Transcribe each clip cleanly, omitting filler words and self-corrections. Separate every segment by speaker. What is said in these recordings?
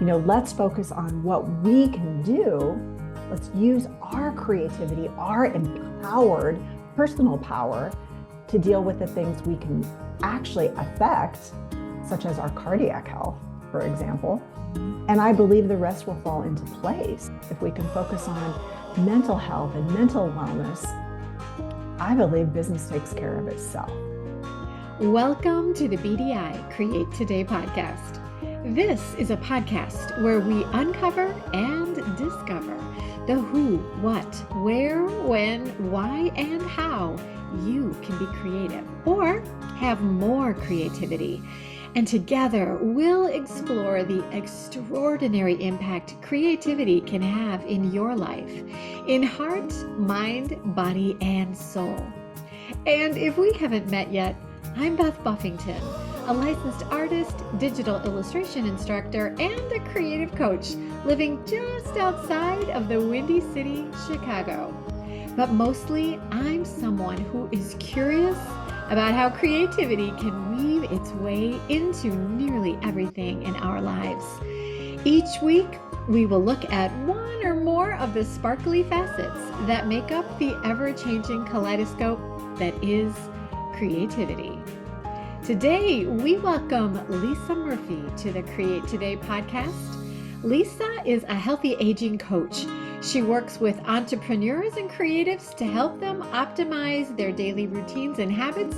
Speaker 1: Let's focus on what we can do. Let's use our creativity, our empowered personal power to deal with the things we can actually affect, such as our cardiac health, for example. And I believe the rest will fall into place if we can focus on mental health and mental wellness. I believe business takes care of itself.
Speaker 2: Welcome to the BDI Create Today podcast. This is a podcast where we uncover and discover the who, what, where, when, why, and how you can be creative or have more creativity. And together we'll explore the extraordinary impact creativity can have in your life, in heart, mind, body, and soul. And if we haven't met yet, I'm Beth Buffington, a licensed artist, digital illustration instructor, and a creative coach living just outside of the Windy City, Chicago. But mostly, I'm someone who is curious about how creativity can weave its way into nearly everything in our lives. Each week, we will look at one or more of the sparkly facets that make up the ever-changing kaleidoscope that is creativity. Today, we welcome Lisa Murphy to the Create Today podcast. Lisa is a healthy aging coach. She works with entrepreneurs and creatives to help them optimize their daily routines and habits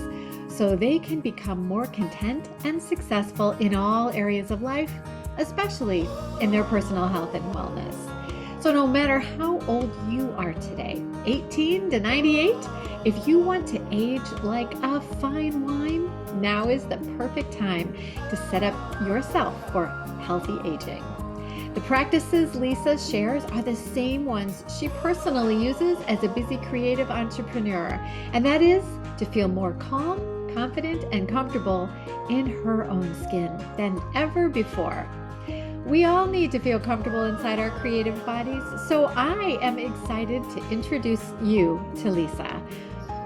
Speaker 2: so they can become more content and successful in all areas of life, especially in their personal health and wellness. So no matter how old you are today, 18 to 98, if you want to age like a fine wine, now is the perfect time to set up yourself for healthy aging. The practices Lisa shares are the same ones she personally uses as a busy creative entrepreneur, and that is to feel more calm, confident, and comfortable in her own skin than ever before. We all need to feel comfortable inside our creative bodies, so I am excited to introduce you to Lisa.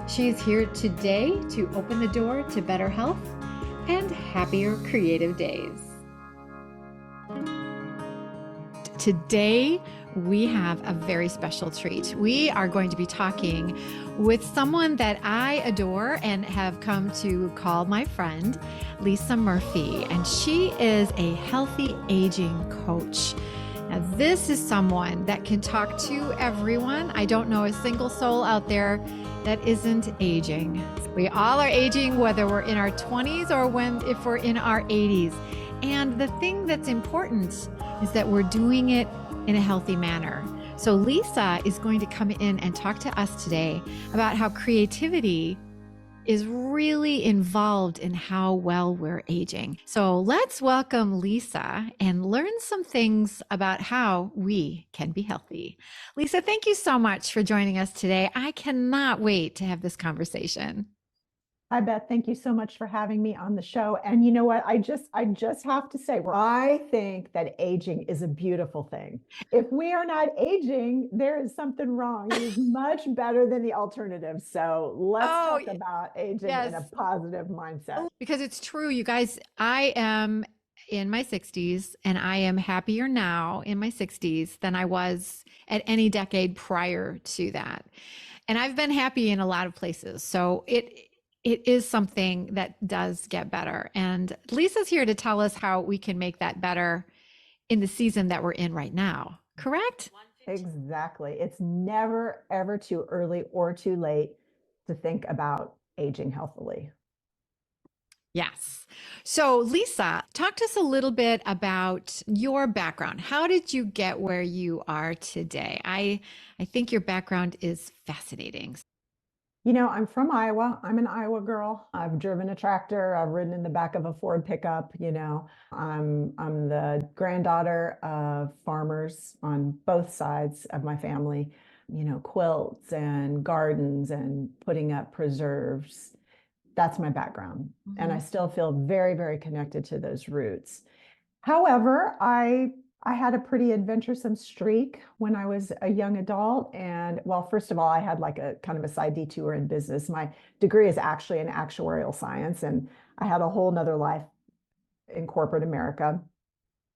Speaker 2: She is here today to open the door to better health and happier creative days. Today, we have a very special treat. We are going to be talking with someone that I adore and have come to call my friend, Lisa Murphy, and she is a healthy aging coach. Now, this is someone that can talk to everyone. I don't know a single soul out there that isn't aging. We all are aging, whether we're in our 20s or if we're in our 80s. And the thing that's important is that we're doing it in a healthy manner. So Lisa is going to come in and talk to us today about how creativity is really involved in how well we're aging. So let's welcome Lisa and learn some things about how we can be healthy. Lisa, thank you so much for joining us today. I cannot wait to have this conversation.
Speaker 1: Hi, Beth. Thank you so much for having me on the show. And you know what? I just have to say, I think that aging is a beautiful thing. If we are not aging, there is something wrong. It is much better than the alternative. So let's talk about aging in a positive mindset.
Speaker 2: Because it's true, you guys, I am in my 60s and I am happier now in my 60s than I was at any decade prior to that. And I've been happy in a lot of places. So it is something that does get better. And Lisa's here to tell us how we can make that better in the season that we're in right now. Correct?
Speaker 1: Exactly. It's never, ever too early or too late to think about aging healthily.
Speaker 2: Yes. So Lisa, talk to us a little bit about your background. How did you get where you are today? I think your background is fascinating.
Speaker 1: I'm from Iowa. I'm an Iowa girl. I've driven a tractor. I've ridden in the back of a Ford pickup. I'm the granddaughter of farmers on both sides of my family. Quilts and gardens and putting up preserves. That's my background. Mm-hmm. And I still feel very, very connected to those roots. However, I had a pretty adventuresome streak when I was a young adult. And well, first of all, I had like a kind of a side detour in business. My degree is actually in actuarial science, and I had a whole nother life in corporate America.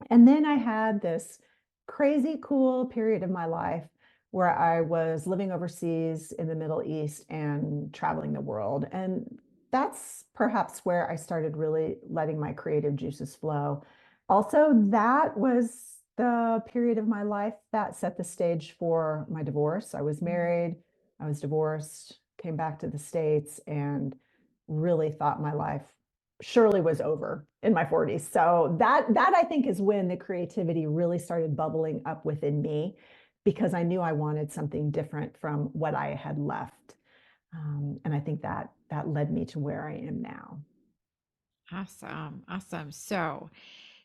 Speaker 1: And then I had this crazy cool period of my life where I was living overseas in the Middle East and traveling the world. And that's perhaps where I started really letting my creative juices flow. Also, that was the period of my life that set the stage for my divorce. I was
Speaker 2: Mm.
Speaker 1: married, I was divorced, came back to the States, and really thought my life surely was over in my 40s. So that I think is when the creativity really started bubbling up within me because I knew I wanted something different from what I had left. And I think that led me to where I am now.
Speaker 2: Awesome. Awesome. So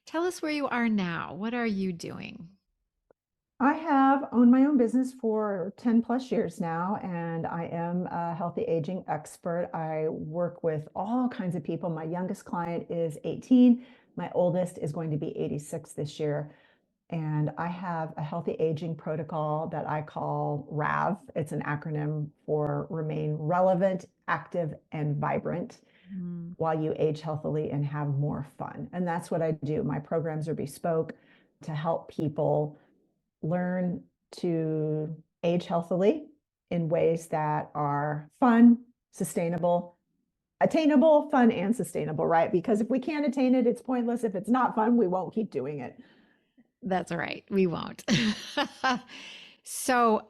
Speaker 2: tell us where you are now. What are you doing?
Speaker 1: I have owned my own business for 10 plus years now, and I am a healthy aging expert. I work with all kinds of people. My youngest client is 18. My oldest is going to be 86 this year. And I have a healthy aging protocol that I call RAV. It's an acronym for Remain Relevant, Active, and Vibrant
Speaker 2: Mm.
Speaker 1: while you age healthily and have more fun. And that's what I do. My programs are bespoke to help people learn to age healthily in ways that are fun, sustainable, attainable, fun, and sustainable, right? Because if we can't attain it, it's pointless. If it's not fun, we won't keep doing it.
Speaker 2: That's all right. We won't. So,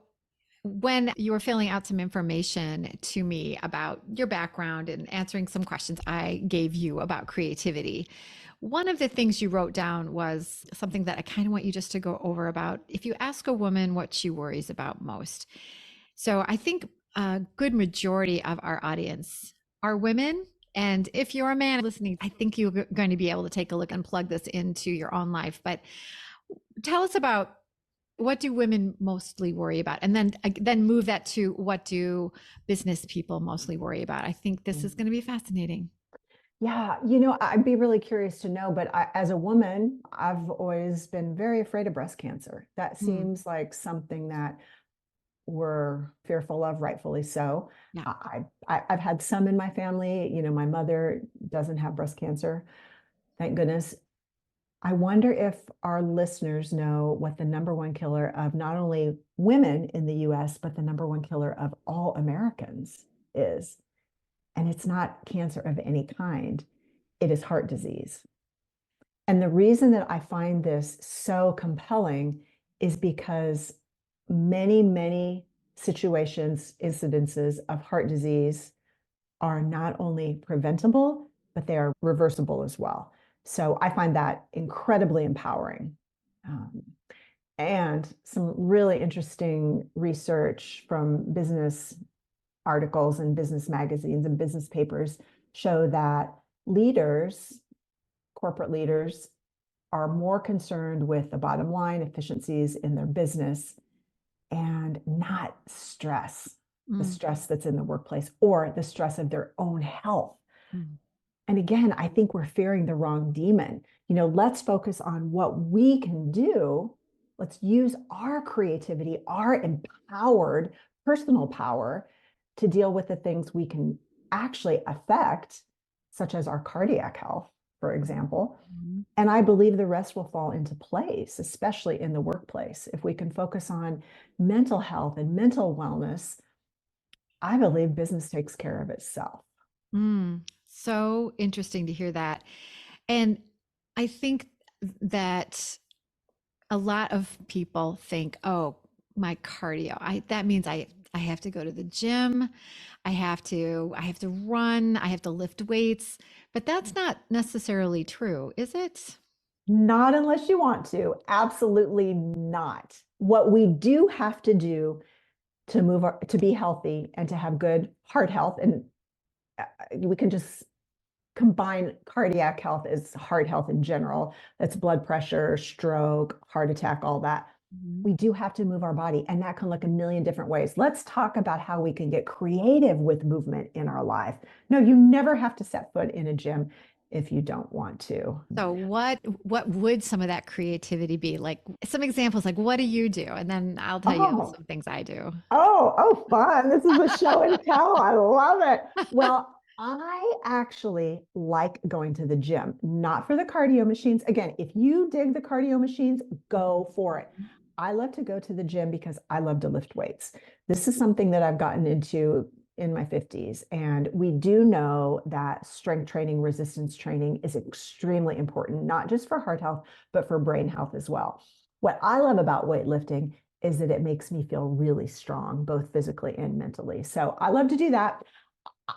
Speaker 2: when you were filling out some information to me about your background and answering some questions I gave you about creativity, one of the things you wrote down was something that I kind of want you just to go over about if you ask a woman what she worries about most. So, I think a good majority of our audience are women. And if you're a man listening, I think you're going to be able to take a look and plug this into your own life. But tell us about what do women mostly worry about, and then move that to what do business people mostly worry about. I think this is going to be fascinating.
Speaker 1: Yeah, I'd be really curious to know, but as a woman, I've always been very afraid of breast cancer. That
Speaker 2: Hmm.
Speaker 1: seems like something that we're fearful of, rightfully so.
Speaker 2: Yeah.
Speaker 1: I've had some in my family. My mother doesn't have breast cancer, thank goodness. I wonder if our listeners know what the number one killer of not only women in the US, but the number one killer of all Americans is. And it's not cancer of any kind, it is heart disease. And the reason that I find this so compelling is because many, many situations, incidences of heart disease are not only preventable, but they are reversible as well. So I find that incredibly empowering. Um, and some really interesting research from business articles and business magazines and business papers show that leaders, corporate leaders, are more concerned with the bottom line efficiencies in their business and not stress, the
Speaker 2: Mm,
Speaker 1: stress that's in the workplace or the stress of their own health.
Speaker 2: mm,
Speaker 1: And again, I think we're fearing the wrong demon. Let's focus on what we can do. Let's use our creativity, our empowered personal power to deal with the things we can actually affect, such as our cardiac health, for example.
Speaker 2: mm.
Speaker 1: And I believe the rest will fall into place, especially in the workplace. If we can focus on mental health and mental wellness, I believe business takes care of itself.
Speaker 2: Mm. So interesting to hear that. And I think that a lot of people think, oh, my cardio, that means I have to go to the gym. I have to run, I have to lift weights, but that's not necessarily true, is it?
Speaker 1: Not unless you want to. Absolutely not. What we do have to do to be healthy and to have good heart health, and we can just combine cardiac health as heart health in general. That's blood pressure, stroke, heart attack, all that.
Speaker 2: Mhm.
Speaker 1: We do have to move our body, and that can look a million different ways. Let's talk about how we can get creative with movement in our life. No, you never have to set foot in a gym if you don't want to.
Speaker 2: So what would some of that creativity be? Like some examples, like what do you do? And then I'll tell you
Speaker 1: Oh,
Speaker 2: some things I do.
Speaker 1: fun. This is a show and tell. I love it. Well, I actually like going to the gym, not for the cardio machines. Again, if you dig the cardio machines, go for it. I love to go to the gym because I love to lift weights. This is something that I've gotten into in my 50s. And we do know that strength training, resistance training is extremely important, not just for heart health, but for brain health as well. What I love about weightlifting is that it makes me feel really strong, both physically and mentally. So I love to do that.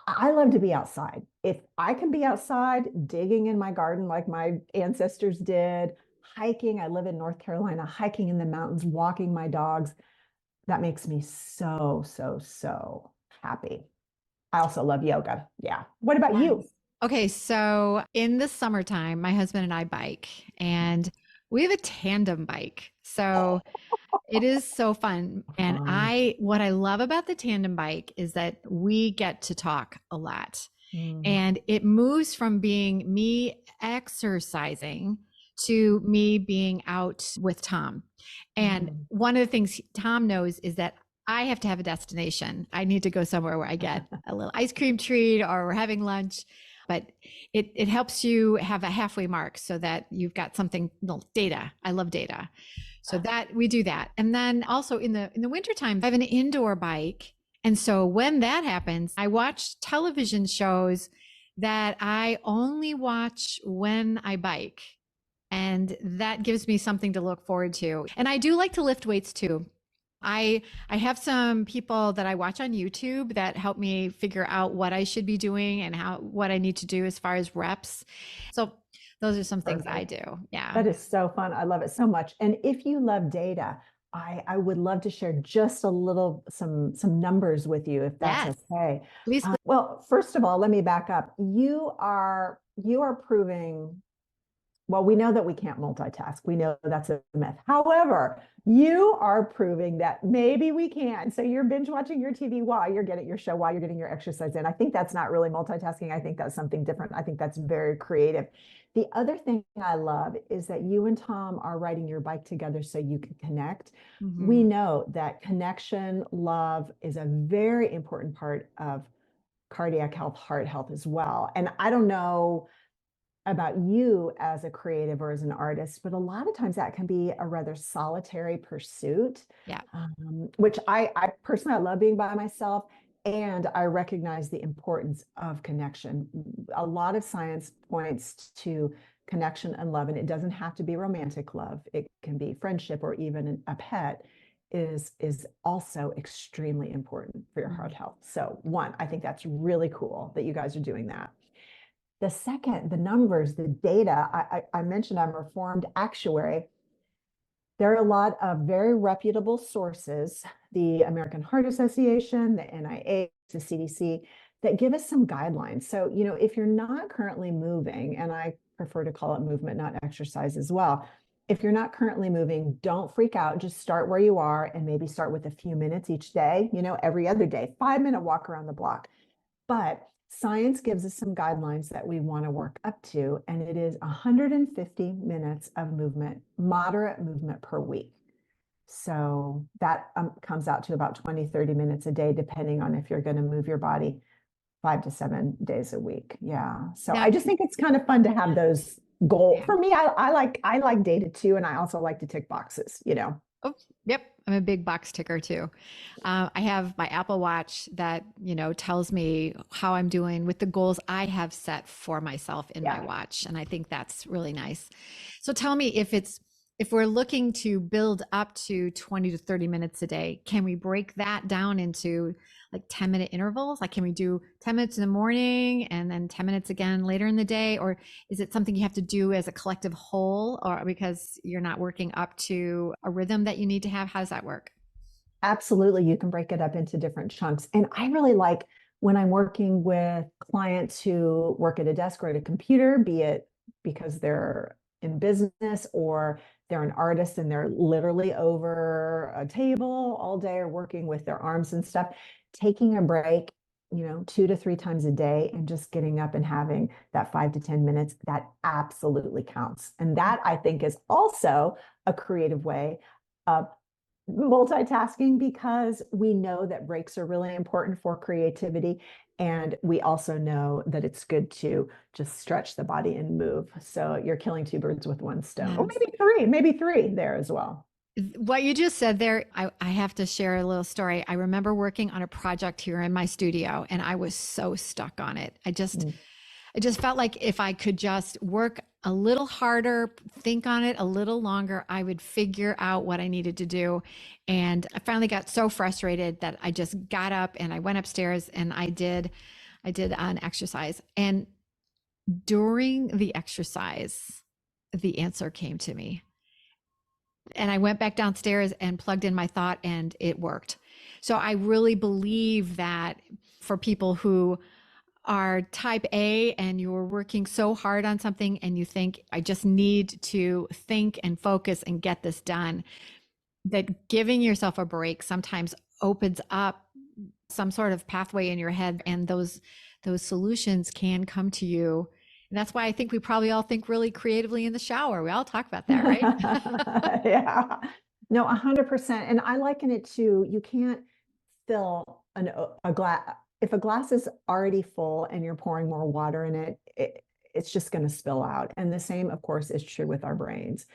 Speaker 1: I love to be outside. If I can be outside digging in my garden like my ancestors did, hiking, I live in North Carolina, hiking in the mountains, walking my dogs, that makes me so, so, so happy. I also love yoga. Yeah. What about you?
Speaker 2: Nice. Okay, so in the summertime, my husband and I bike, and we have a tandem bike. So it is so fun. And
Speaker 1: Fun.
Speaker 2: what I love about the tandem bike is that we get to talk a lot.
Speaker 1: Mm,
Speaker 2: And it moves from being me exercising to me being out with Tom. And
Speaker 1: mhm.
Speaker 2: one of the things Tom knows is that I have to have a destination. I need to go somewhere where I get a little ice cream treat or we're having lunch. But it helps you have a halfway mark so that you've got something, little data. I love data. So that we do that. And then also in the wintertime, I have an indoor bike. And so when that happens, I watch television shows that I only watch when I bike. And that gives me something to look forward to. And I do like to lift weights too. I have some people that I watch on YouTube that help me figure out what I should be doing and how what I need to do as far as reps. So those are some things I
Speaker 1: Perfect.
Speaker 2: do. Yeah.
Speaker 1: That is so fun. I love it so much. And if you love data, I would love to share just a little some numbers with you if that's
Speaker 2: Yes.
Speaker 1: okay.
Speaker 2: Please, please.
Speaker 1: Well, first of all, let me back up. You are proving well, we know that we can't multitask. We know that's a myth. However, you are proving that maybe we can. So you're binge watching your TV while you're getting your show, while you're getting your exercise in. I think that's not really multitasking. I think that's something different. I think that's very creative. The other thing I love is that you and Tom are riding your bike together so you can connect. We
Speaker 2: Mhm.
Speaker 1: know that connection, love is a very important part of cardiac health, heart health as well. And I don't know about you as a creative or as an artist, but a lot of times that can be a rather solitary pursuit,
Speaker 2: Yeah.
Speaker 1: which I personally I love being by myself, and I recognize the importance of connection. A lot of science points to connection and love, and it doesn't have to be romantic love. It can be friendship or even a pet is also extremely important for your heart
Speaker 2: Mhm.
Speaker 1: health. So one, I think that's really cool that you guys are doing that. The second, the numbers, the data, I mentioned I'm a reformed actuary. There are a lot of very reputable sources, the American Heart Association, the NIH, the CDC, that give us some guidelines. So, if you're not currently moving, and I prefer to call it movement, not exercise as well. If you're not currently moving, don't freak out. Just start where you are and maybe start with a few minutes each day, every other day, 5-minute walk around the block. But science gives us some guidelines that we want to work up to, and it is 150 minutes of movement, moderate movement per week. So that comes out to about 20, 30 minutes a day, depending on if you're going to move your body 5 to 7 days a week. Yeah. So
Speaker 2: Now,
Speaker 1: I just think it's kind of fun to have those goals.
Speaker 2: yeah.
Speaker 1: For me, I like data too, and I also like to tick boxes.
Speaker 2: Oh, yep. I'm a big box ticker too. I have my Apple Watch that, tells me how I'm doing with the goals I have set for myself in my
Speaker 1: Yeah.
Speaker 2: watch. And I think that's really nice. So tell me if we're looking to build up to 20 to 30 minutes a day, can we break that down into like 10-minute intervals? Like, can we do 10 minutes in the morning and then 10 minutes again later in the day? Or is it something you have to do as a collective whole or because you're not working up to a rhythm that you need to have? How does that work?
Speaker 1: Absolutely, you can break it up into different chunks. And I really like when I'm working with clients who work at a desk or at a computer, be it because they're in business or they're an artist and they're literally over a table all day or working with their arms and stuff, taking a break, 2 to 3 times a day and just getting up and having that 5 to 10 minutes, that absolutely counts. And that I think is also a creative way of multitasking because we know that breaks are really important for creativity. And we also know that it's good to just stretch the body and move. So you're killing two birds with one stone, or
Speaker 2: Yes.
Speaker 1: maybe three there as well.
Speaker 2: What you just said there, I have to share a little story. I remember working on a project here in my studio and I was so stuck on it.
Speaker 1: Mm.
Speaker 2: I just felt like if I could just work a little harder, think on it a little longer, I would figure out what I needed to do. And I finally got so frustrated that I just got up and I went upstairs and I did an exercise. And during the exercise, the answer came to me. And I went back downstairs and plugged in my thought and it worked. So I really believe that for people who are type A and you're working so hard on something and you think, I just need to think and focus and get this done, that giving yourself a break sometimes opens up some sort of pathway in your head and those solutions can come to you. And that's why I think we probably all think really creatively in the shower. We all talk about that, right?
Speaker 1: Yeah. No, 100%. And I liken it to you can't fill a glass. If a glass is already full and you're pouring more water in it's just going to spill out. And the same, of course, is true with our brains.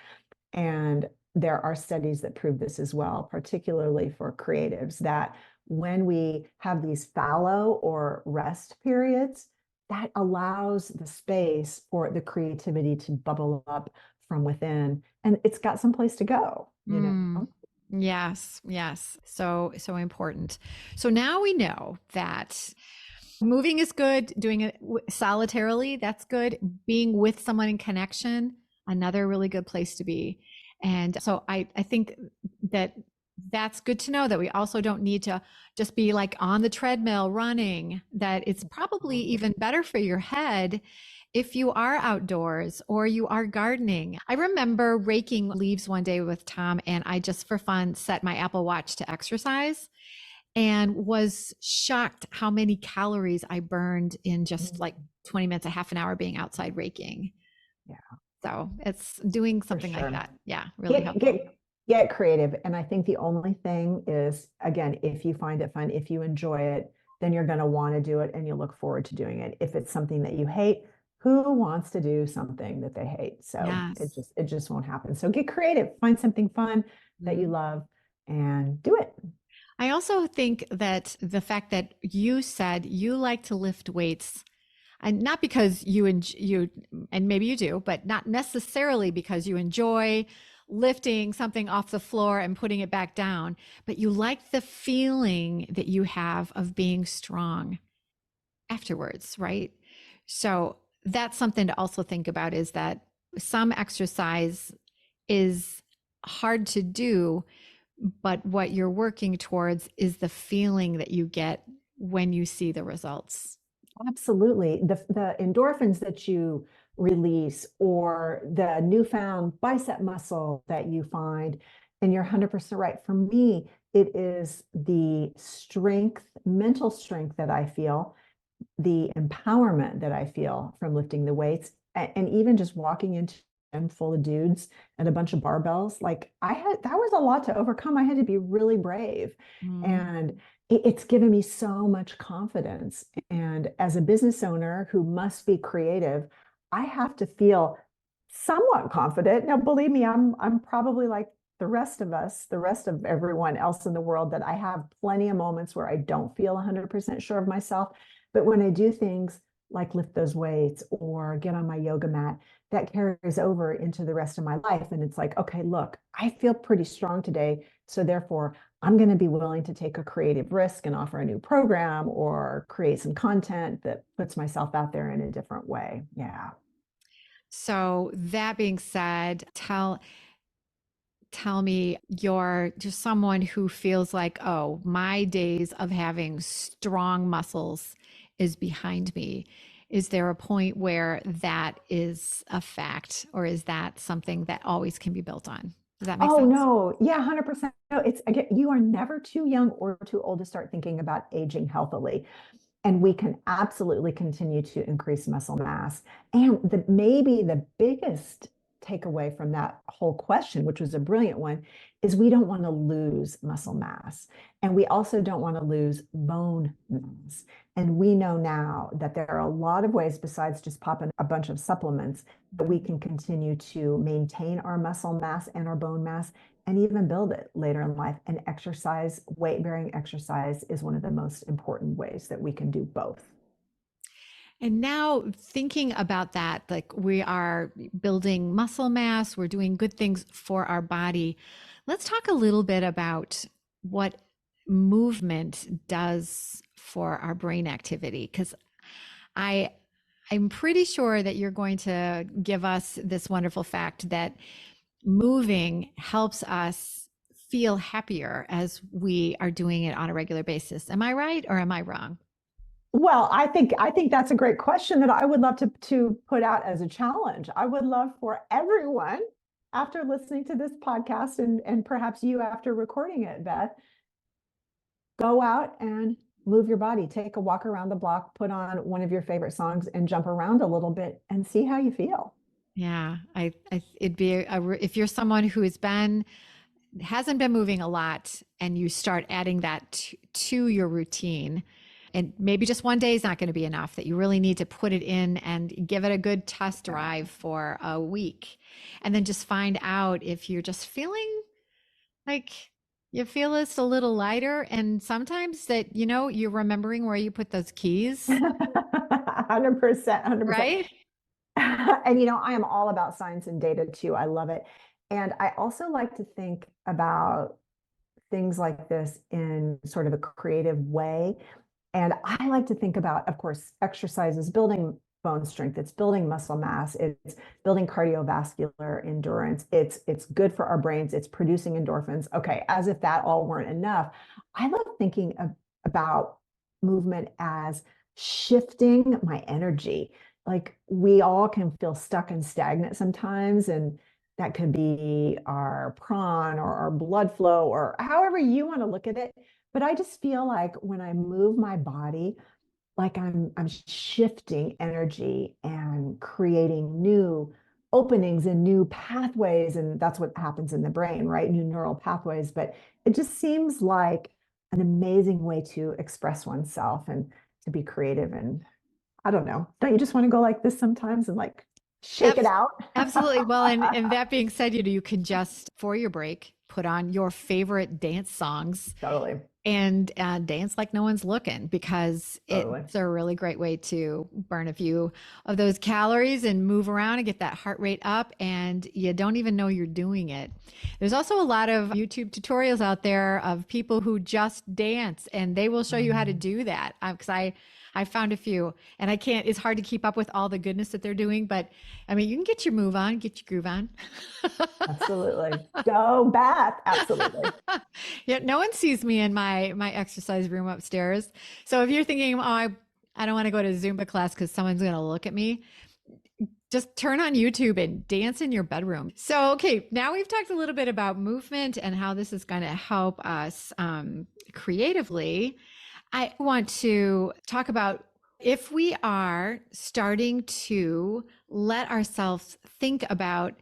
Speaker 1: And there are studies that prove this as well, particularly for creatives, that when we have these fallow or rest periods, that allows the space for the creativity to bubble up from within. And it's got some place to go,
Speaker 2: Mm, yes, yes. So important. So now we know that moving is good, doing it solitarily, that's good. Being with someone in connection, another really good place to be. And so I think that that's good to know that we also don't need to just be like on the treadmill running, that it's probably even better for your head if you are outdoors or you are gardening. I remember raking leaves one day with Tom, and I just for fun set my Apple Watch to exercise and was shocked how many calories I burned in just like 20 minutes, a half an hour being outside raking.
Speaker 1: Yeah,
Speaker 2: So it's doing
Speaker 1: for
Speaker 2: something like
Speaker 1: sure.
Speaker 2: that. Yeah, really
Speaker 1: Get
Speaker 2: helpful.
Speaker 1: get get creative. And I think the only thing is, again, if you find it fun, if you enjoy it, then you're going to want to do it and you look forward to doing it. If it's something that you hate, who wants to do something that they hate? So
Speaker 2: Yes.
Speaker 1: it just won't happen. So get creative, find something fun that you
Speaker 2: Mhm.
Speaker 1: love and do it.
Speaker 2: I also think that the fact that you said you like to lift weights, and not because you and maybe you do, but not necessarily because you enjoy lifting something off the floor and putting it back down, but you like the feeling that you have of being strong afterwards, right? So that's something to also think about, is that some exercise is hard to do, but what you're working towards is the feeling that you get when you see the results.
Speaker 1: Absolutely. The endorphins that you release or the newfound bicep muscle that you find, and you're 100% right. For me, it is the strength, mental strength that I feel, the empowerment that I feel from lifting the weights, and even just walking into a gym full of dudes and a bunch of barbells. Like that was a lot to overcome. I had to be really brave.
Speaker 2: Mm.
Speaker 1: And it's given me so much confidence. And as a business owner who must be creative, I have to feel somewhat confident. Now, believe me, I'm probably like the rest of us, the rest of everyone else in the world, that I have plenty of moments where I don't feel 100% sure of myself. But when I do things like lift those weights or get on my yoga mat, that carries over into the rest of my life. And it's like, okay, look, I feel pretty strong today. So therefore, I'm going to be willing to take a creative risk and offer a new program or create some content that puts myself out there in a different way. Yeah.
Speaker 2: So that being said, tell me, you're just someone who feels like, oh, my days of having strong muscles is behind me. Is there a point where that is a fact, or is that something that always can be built on? Does that make
Speaker 1: Oh
Speaker 2: sense?
Speaker 1: no, yeah, 100%. No, it's again, you are never too young or too old to start thinking about aging healthily. And we can absolutely continue to increase muscle mass. And maybe the biggest take away from that whole question, which was a brilliant one, is we don't want to lose muscle mass. And we also don't want to lose bone mass. And we know now that there are a lot of ways besides just popping a bunch of supplements that we can continue to maintain our muscle mass and our bone mass and even build it later in life. And exercise, weight-bearing exercise, is one of the most important ways that we can do both.
Speaker 2: And now thinking about that, like we are building muscle mass, we're doing good things for our body. Let's talk a little bit about what movement does for our brain activity, because I'm pretty sure that you're going to give us this wonderful fact that moving helps us feel happier as we are doing it on a regular basis. Am I right or am I wrong?
Speaker 1: Well, I think that's a great question that I would love to put out as a challenge. I would love for everyone, after listening to this podcast and perhaps you after recording it, Beth, go out and move your body, take a walk around the block, put on one of your favorite songs and jump around a little bit and see how you feel.
Speaker 2: Yeah, it'd be if you're someone who hasn't been moving a lot and you start adding that to your routine, and maybe just one day is not going to be enough, that you really need to put it in and give it a good test drive for a week, and then just find out if you're just feeling like you feel just a little lighter, and sometimes that you're remembering where you put those keys,
Speaker 1: 100%, 100%.
Speaker 2: right?
Speaker 1: And I am all about science and data too. I love it. And I also like to think about things like this in sort of a creative way. And I like to think about, of course, exercise is building bone strength, it's building muscle mass, it's building cardiovascular endurance, it's good for our brains, it's producing endorphins. Okay, as if that all weren't enough, I love thinking about movement as shifting my energy. Like we all can feel stuck and stagnant sometimes, and that could be our prawn or our blood flow or however you want to look at it. But I just feel like when I move my body, like I'm shifting energy and creating new openings and new pathways. And that's what happens in the brain, right? New neural pathways. But it just seems like an amazing way to express oneself and to be creative. And I don't know. Don't you just want to go like this sometimes and like shake it out?
Speaker 2: Absolutely. Well, and that being said, you can just, for your break, put on your favorite dance songs
Speaker 1: Totally.
Speaker 2: and dance like no one's looking, because
Speaker 1: Totally.
Speaker 2: it's a really great way to burn a few of those calories and move around and get that heart rate up, and you don't even know you're doing it. There's also a lot of YouTube tutorials out there of people who just dance, and they will show you how to do that, because I found a few, and it's hard to keep up with all the goodness that they're doing, but I mean, you can get your move on, get your groove on.
Speaker 1: Absolutely. Go Beth. Absolutely.
Speaker 2: Yeah, no one sees me in my exercise room upstairs. So if you're thinking, oh, I don't want to go to Zumba class because someone's going to look at me, just turn on YouTube and dance in your bedroom. So, okay, now we've talked a little bit about movement and how this is going to help us creatively. I want to talk about if we are starting to let ourselves think about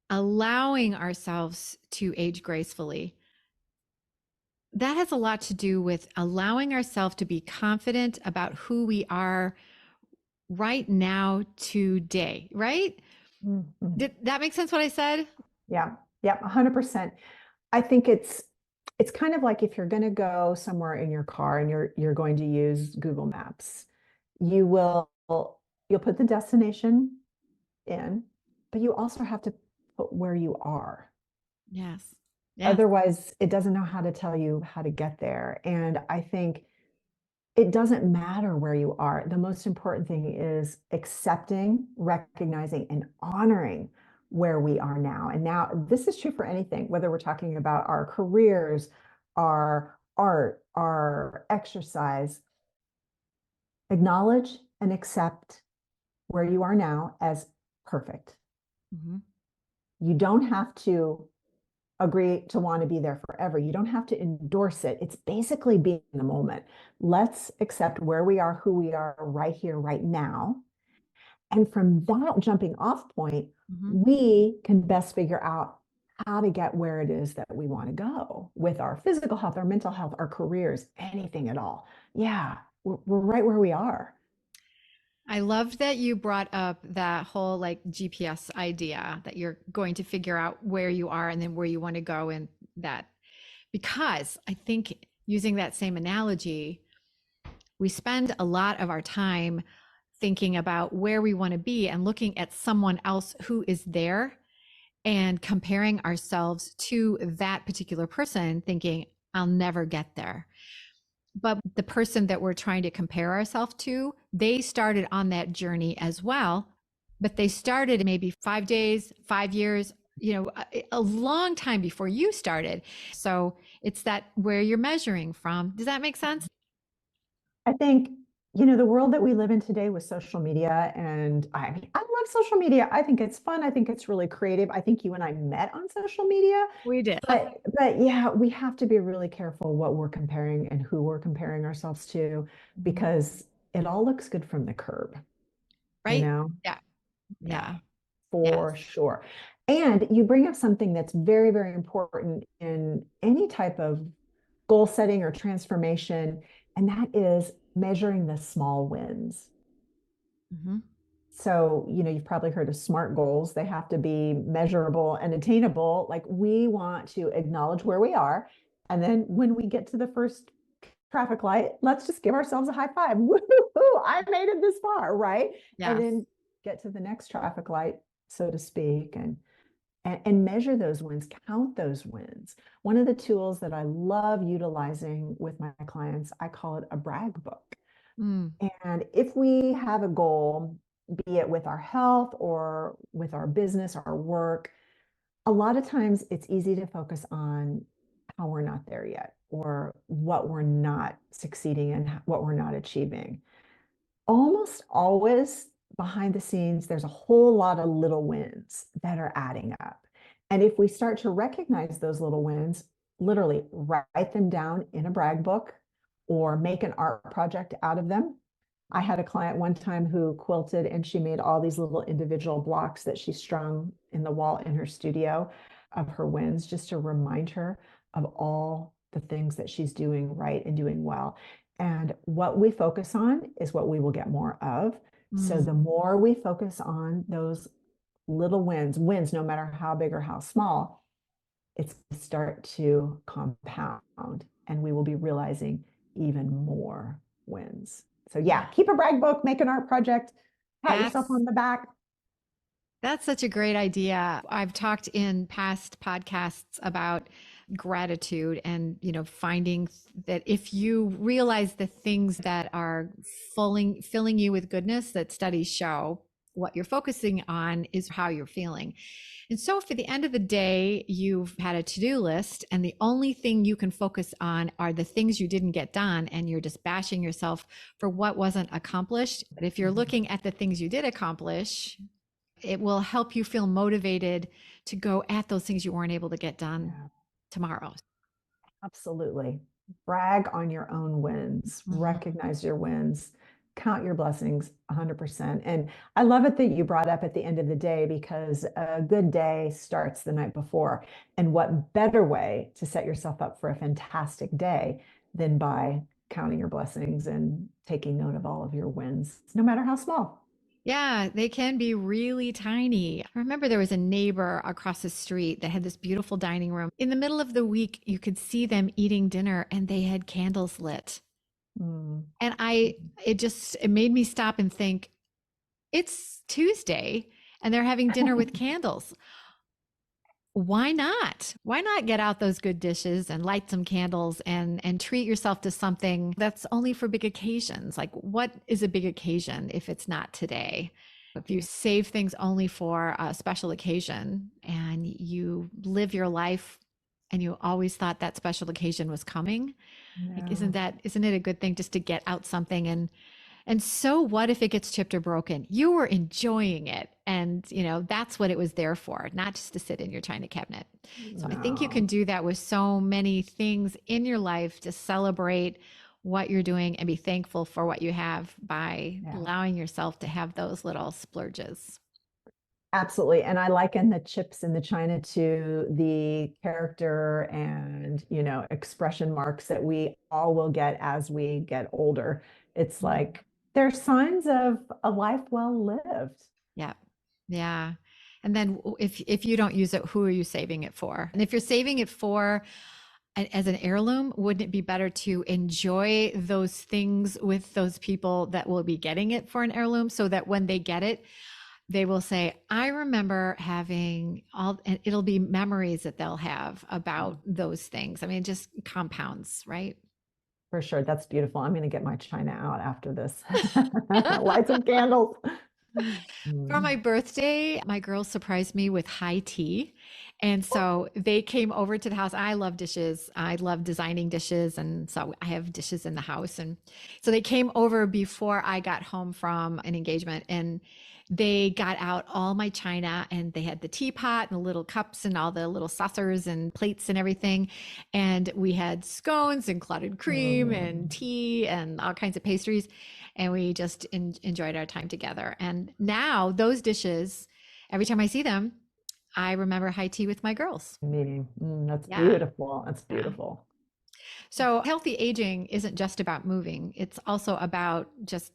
Speaker 2: allowing ourselves to age gracefully. That has a lot to do with allowing ourselves to be confident about who we are right now, today, right?
Speaker 1: Mm-hmm.
Speaker 2: Did that make sense what I said?
Speaker 1: Yeah. Yeah. 100%. I think it's kind of like if you're going to go somewhere in your car and you're going to use Google Maps, you will you'll put the destination in, but you also have to put where you are.
Speaker 2: Yes. Yes.
Speaker 1: Otherwise, it doesn't know how to tell you how to get there. And I think it doesn't matter where you are. The most important thing is accepting, recognizing, and honoring where we are now. And now, this is true for anything, whether we're talking about our careers, our art, our exercise. Acknowledge and accept where you are now as perfect.
Speaker 2: Mm-hmm.
Speaker 1: You don't have to agree to want to be there forever. You don't have to endorse it. It's basically being in the moment. Let's accept where we are, who we are right here, right now. And from that jumping off point,
Speaker 2: Mhm.
Speaker 1: we can best figure out how to get where it is that we want to go with our physical health, our mental health, our careers, anything at all. Yeah, we're right where we are.
Speaker 2: I loved that you brought up that whole like GPS idea that you're going to figure out where you are and then where you want to go and that because I think using that same analogy, we spend a lot of our time thinking about where we want to be and looking at someone else who is there and comparing ourselves to that particular person, thinking, I'll never get there. But the person that we're trying to compare ourselves to, they started on that journey as well, but they started maybe 5 days, 5 years, a long time before you started. So it's that where you're measuring from. Does that make sense?
Speaker 1: I think, the world that we live in today with social media, and I mean, I love social media. I think it's fun. I think it's really creative. I think you and I met on social media,
Speaker 2: We did.
Speaker 1: but yeah, we have to be really careful what we're comparing and who we're comparing ourselves to
Speaker 2: Mhm.
Speaker 1: because it all looks good from the curb, you
Speaker 2: Right?
Speaker 1: know?
Speaker 2: Yeah.
Speaker 1: Yeah,
Speaker 2: Yeah.
Speaker 1: for
Speaker 2: Yes.
Speaker 1: sure. And you bring up something that's very, very important in any type of goal setting or transformation, and that is measuring the small wins.
Speaker 2: Mhm.
Speaker 1: So, you've probably heard of SMART goals. They have to be measurable and attainable. Like we want to acknowledge where we are. And then when we get to the first traffic light, let's just give ourselves a high five. Woo-hoo, I made it this far, right? And
Speaker 2: Yes.
Speaker 1: then get to the next traffic light, so to speak, and measure those wins, count those wins. One of the tools that I love utilizing with my clients, I call it a brag book.
Speaker 2: Mm.
Speaker 1: And if we have a goal, be it with our health or with our business, our work, a lot of times it's easy to focus on how we're not there yet or what we're not succeeding in, what we're not achieving. Almost always behind the scenes, there's a whole lot of little wins that are adding up. And if we start to recognize those little wins, literally write them down in a brag book or make an art project out of them. I had a client one time who quilted and she made all these little individual blocks that she strung in the wall in her studio of her wins just to remind her of all the things that she's doing right and doing well. And what we focus on is what we will get more of. So
Speaker 2: Mm.
Speaker 1: the more we focus on those little wins, no matter how big or how small, it's start to compound and we will be realizing even more wins. So yeah,
Speaker 2: Yeah.
Speaker 1: keep a brag book, make an art project, pat yourself
Speaker 2: That's
Speaker 1: on the back.
Speaker 2: That's such a great idea. I've talked in past podcasts about gratitude and, finding that if you realize the things that are filling you with goodness that studies show, what you're focusing on is how you're feeling. And so for the end of the day, you've had a to-do list and the only thing you can focus on are the things you didn't get done and you're just bashing yourself for what wasn't accomplished. But if you're
Speaker 1: Mhm.
Speaker 2: looking at the things you did accomplish, it will help you feel motivated to go at those things you weren't able to get done
Speaker 1: Yeah.
Speaker 2: tomorrow.
Speaker 1: Absolutely. Brag on your own wins,
Speaker 2: Mhm.
Speaker 1: recognize your wins, count your blessings 100%. And I love it that you brought up at the end of the day because a good day starts the night before. And what better way to set yourself up for a fantastic day than by counting your blessings and taking note of all of your wins, no matter how small.
Speaker 2: Yeah, they can be really tiny. I remember there was a neighbor across the street that had this beautiful dining room. In the middle of the week, you could see them eating dinner and they had candles lit.
Speaker 1: Mm.
Speaker 2: And it made me stop and think, it's Tuesday and they're having dinner with candles. Why not? Why not get out those good dishes and light some candles and treat yourself to something that's only for big occasions? Like what is a big occasion if it's not today? If you save things only for a special occasion and you live your life and you always thought that special occasion was coming, like
Speaker 1: No.
Speaker 2: isn't it a good thing just to get out something and so what if it gets chipped or broken? You were enjoying it. And, that's what it was there for, not just to sit in your china cabinet. So I think you can
Speaker 1: No.
Speaker 2: do that with so many things in your life to celebrate what you're doing and be thankful for what you have by
Speaker 1: Yeah.
Speaker 2: allowing yourself to have those little splurges.
Speaker 1: Absolutely. And I liken the chips in the china to the character and, expression marks that we all will get as we get older. It's like they're signs of a life well lived.
Speaker 2: Yeah. Yeah. And then if you don't use it, who are you saving it for? And if you're saving it for as an heirloom, wouldn't it be better to enjoy those things with those people that will be getting it for an heirloom so that when they get it, they will say, I remember having all, and it'll be memories that they'll have
Speaker 1: Yeah,
Speaker 2: about those things. I mean, it just compounds, right?
Speaker 1: for sure. That's beautiful. I'm going to get my china out after this. Light some candles.
Speaker 2: For
Speaker 1: Mm.
Speaker 2: my birthday, my girls surprised me with high tea. And so they came over to the house. I love dishes. I love designing dishes. And so I have dishes in the house. And so they came over before I got home from an engagement and they got out all my china and they had the teapot and the little cups and all the little saucers and plates and everything. And we had scones and clotted cream and
Speaker 1: Mm.
Speaker 2: tea and all kinds of pastries and we just enjoyed our time together. And now those dishes, every time I see them, I remember high tea with my girls.
Speaker 1: Meeting. That's
Speaker 2: Yeah.
Speaker 1: beautiful. That's
Speaker 2: Yeah.
Speaker 1: beautiful.
Speaker 2: So healthy aging isn't just about moving, it's also about just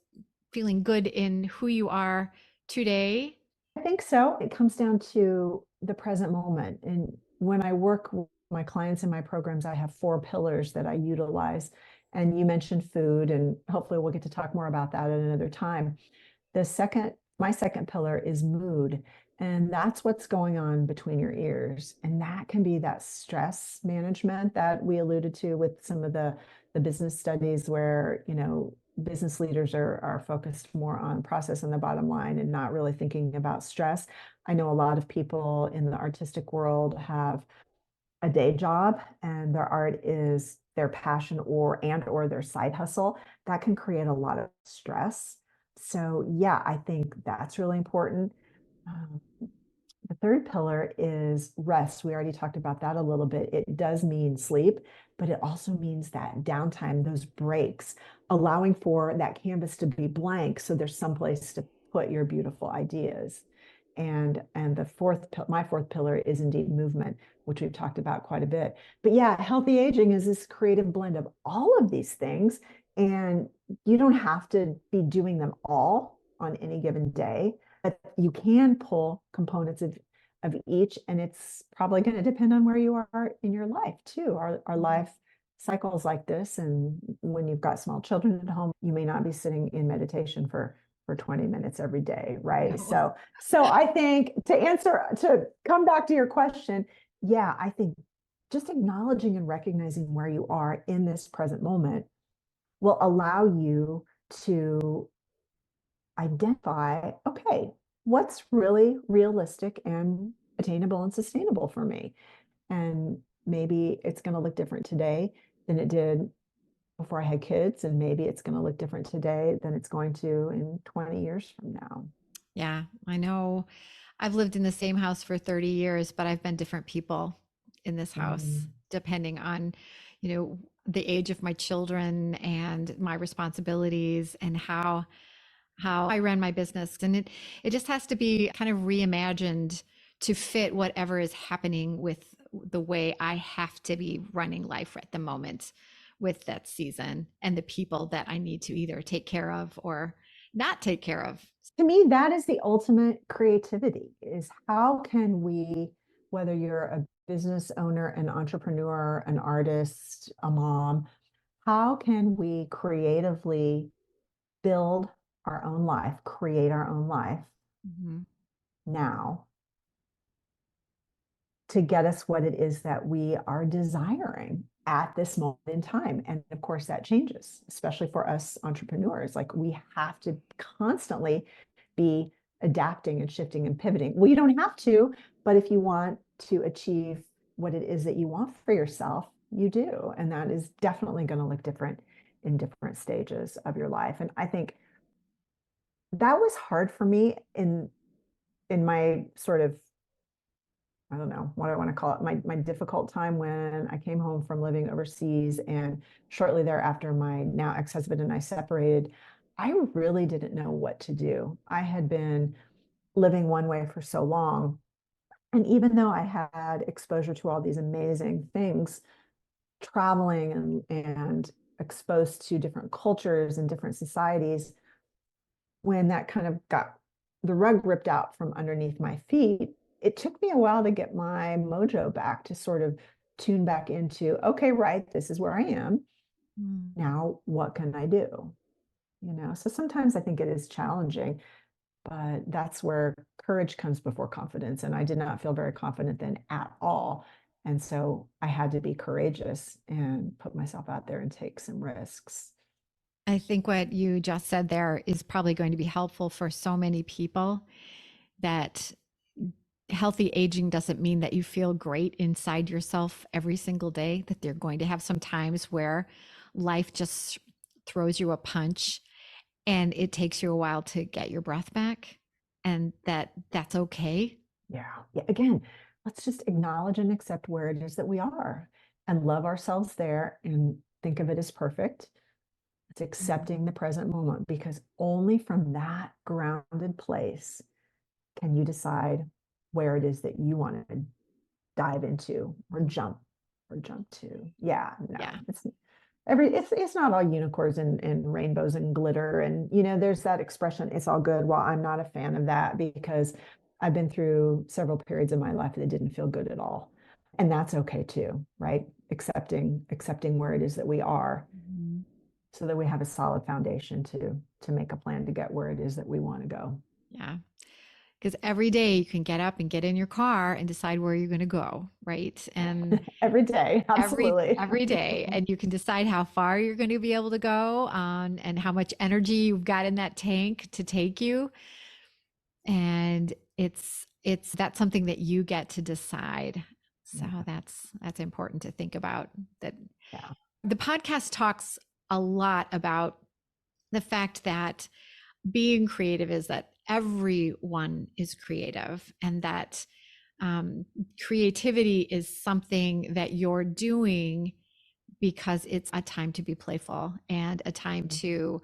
Speaker 2: feeling good in who you are today.
Speaker 1: I think so. It comes down to the present moment. And when I work with my clients in my programs, I have four pillars that I utilize. And you mentioned food, and hopefully we'll get to talk more about that at another time. My second pillar is mood. And that's what's going on between your ears. And that can be that stress management that we alluded to with some of the business studies where, business leaders are focused more on process and the bottom line and not really thinking about stress. I know a lot of people in the artistic world have a day job and their art is their passion or their side hustle. That can create a lot of stress. So yeah, I think that's really important. Um, the third pillar is rest. We already talked about that a little bit. It does mean sleep, but it also means that downtime, those breaks, allowing for that canvas to be blank so there's someplace to put your beautiful ideas. And my fourth pillar is indeed movement, which we've talked about quite a bit. But yeah, healthy aging is this creative blend of all of these things, and you don't have to be doing them all on any given day, but you can pull components of each, and it's probably going to depend on where you are in your life too. Our life cycles like this, and when you've got small children at home, you may not be sitting in meditation for 20 minutes every day, right?
Speaker 2: No.
Speaker 1: So I think to come back to your question, yeah, I think just acknowledging and recognizing where you are in this present moment will allow you to identify, okay, what's really realistic and attainable and sustainable for me? And maybe it's going to look different today than it did before I had kids. And maybe it's going to look different today than it's going to in 20 years from now.
Speaker 2: Yeah, I know. I've lived in the same house for 30 years, but I've been different people in this house,
Speaker 1: Mm.
Speaker 2: depending on, the age of my children and my responsibilities and how I ran my business. And it just has to be kind of reimagined to fit whatever is happening with the way I have to be running life at the moment with that season and the people that I need to either take care of or not take care of.
Speaker 1: To me, that is the ultimate creativity is how can we, whether you're a business owner, an entrepreneur, an artist, a mom, how can we creatively build our own life, create our own life
Speaker 2: Mhm.
Speaker 1: now to get us what it is that we are desiring at this moment in time. And of course, that changes, especially for us entrepreneurs. Like we have to constantly be adapting and shifting and pivoting. Well, you don't have to, but if you want to achieve what it is that you want for yourself, you do. And that is definitely going to look different in different stages of your life. And I think that was hard for me in my sort of I don't know what I want to call it, my difficult time when I came home from living overseas, and shortly thereafter, my now ex-husband and I separated. I really didn't know what to do. I had been living one way for so long. And even though I had exposure to all these amazing things, traveling and exposed to different cultures and different societies, when that kind of got the rug ripped out from underneath my feet, it took me a while to get my mojo back, to sort of tune back into, okay, right, this is where I am.
Speaker 2: Mm.
Speaker 1: Now, what can I do? So sometimes I think it is challenging, but that's where courage comes before confidence. And I did not feel very confident then at all. And so I had to be courageous and put myself out there and take some risks.
Speaker 2: I think what you just said there is probably going to be helpful for so many people, that healthy aging doesn't mean that you feel great inside yourself every single day, that they're going to have some times where life just throws you a punch and it takes you a while to get your breath back, and that's okay.
Speaker 1: Yeah. Yeah. Again, let's just acknowledge and accept where it is that we are and love ourselves there and think of it as perfect. It's
Speaker 2: Mhm.
Speaker 1: accepting the present moment, because only from that grounded place can you decide where it is that you want to dive into or jump to. Yeah,
Speaker 2: Yeah.
Speaker 1: no, it's not all unicorns and rainbows and glitter. And there's that expression, it's all good. Well, I'm not a fan of that, because I've been through several periods of my life that didn't feel good at all. And that's okay too, right? Accepting where it is that we are,
Speaker 2: Mhm.
Speaker 1: so that we have a solid foundation to make a plan to get where it is that we want to go.
Speaker 2: Yeah. Because every day you can get up and get in your car and decide where you're going to go, right? And
Speaker 1: Every day, absolutely.
Speaker 2: every day, and you can decide how far you're going to be able to go on, and how much energy you've got in that tank to take you. And it's that's something that you get to decide. So
Speaker 1: Yeah,
Speaker 2: that's important to think about. That
Speaker 1: yeah,
Speaker 2: the podcast talks a lot about the fact that being creative is that everyone is creative, and that creativity is something that you're doing because it's a time to be playful and a time to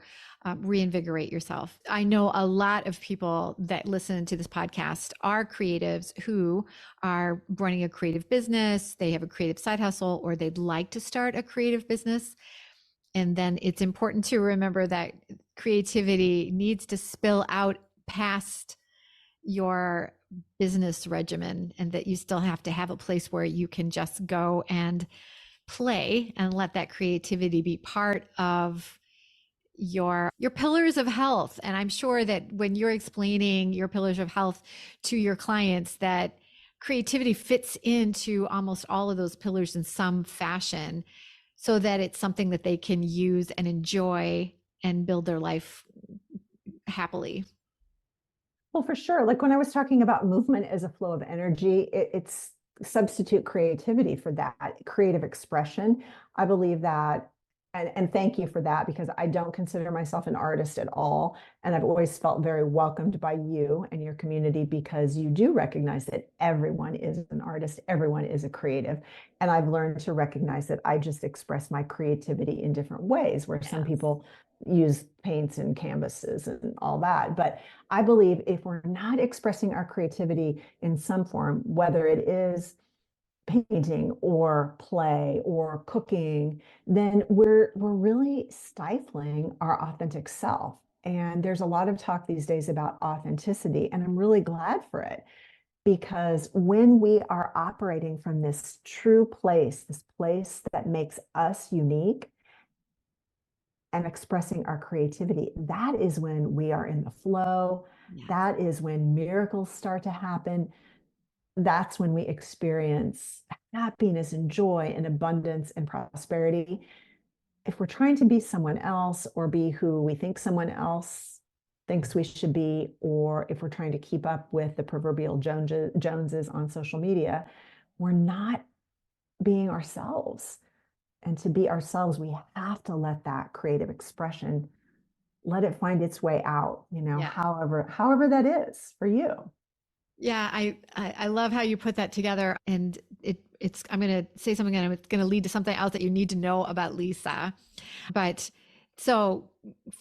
Speaker 2: reinvigorate yourself. I know a lot of people that listen to this podcast are creatives who are running a creative business, they have a creative side hustle, or they'd like to start a creative business. And then it's important to remember that creativity needs to spill out past your business regimen, and that you still have to have a place where you can just go and play and let that creativity be part of your pillars of health. And I'm sure that when you're explaining your pillars of health to your clients, that creativity fits into almost all of those pillars in some fashion, so that it's something that they can use and enjoy and build their life happily.
Speaker 1: well, for sure. Like when I was talking about movement as a flow of energy, it's substitute creativity for that creative expression. I believe that, and thank you for that, because I don't consider myself an artist at all. And I've always felt very welcomed by you and your community, because you do recognize that everyone is an artist, everyone is a creative. And I've learned to recognize that I just express my creativity in different ways, where some
Speaker 2: Yes.
Speaker 1: people use paints and canvases and all that. But I believe if we're not expressing our creativity in some form, whether it is painting or play or cooking, then we're really stifling our authentic self. And there's a lot of talk these days about authenticity, and I'm really glad for it, because when we are operating from this true place, this place that makes us unique, and expressing our creativity, that is when we are in the flow.
Speaker 2: Yes.
Speaker 1: That is when miracles start to happen. That's when we experience happiness and joy and abundance and prosperity. If we're trying to be someone else, or be who we think someone else thinks we should be, or if we're trying to keep up with the proverbial Joneses on social media, we're not being ourselves. And to be ourselves, we have to let that creative expression, let it find its way out,
Speaker 2: Yeah.
Speaker 1: however that is for you.
Speaker 2: Yeah, I love how you put that together, and it's I'm going to say something and it's going to lead to something else that you need to know about Lisa. But so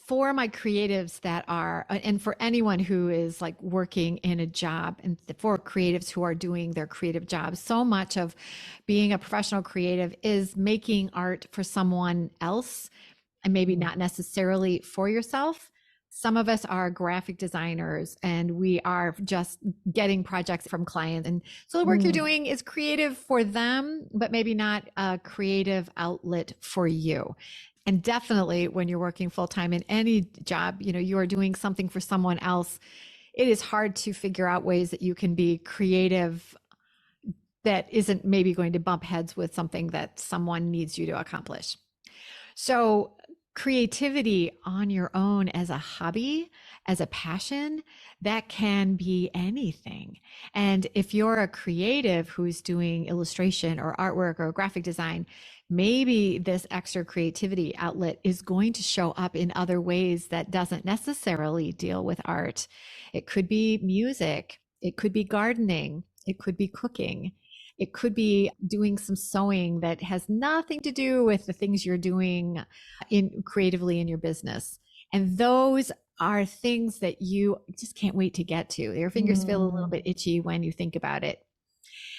Speaker 2: for my creatives that are, and for anyone who is like working in a job, and for creatives who are doing their creative jobs, so much of being a professional creative is making art for someone else and maybe
Speaker 1: Mhm.
Speaker 2: not necessarily for yourself. Some of us are graphic designers and we are just getting projects from clients. And so the work you're
Speaker 1: Mm.
Speaker 2: doing is creative for them, but maybe not a creative outlet for you. And definitely when you're working full time in any job, you are doing something for someone else. It is hard to figure out ways that you can be creative that isn't maybe going to bump heads with something that someone needs you to accomplish. So, creativity on your own as a hobby, as a passion, that can be anything. And if you're a creative who's doing illustration or artwork or graphic design, maybe this extra creativity outlet is going to show up in other ways that doesn't necessarily deal with art. It could be music, it could be gardening, it could be cooking. It could be doing some sewing that has nothing to do with the things you're doing in creatively in your business. And those are things that you just can't wait to get to. Your fingers feel a little
Speaker 1: Mm.
Speaker 2: bit itchy when you think about it.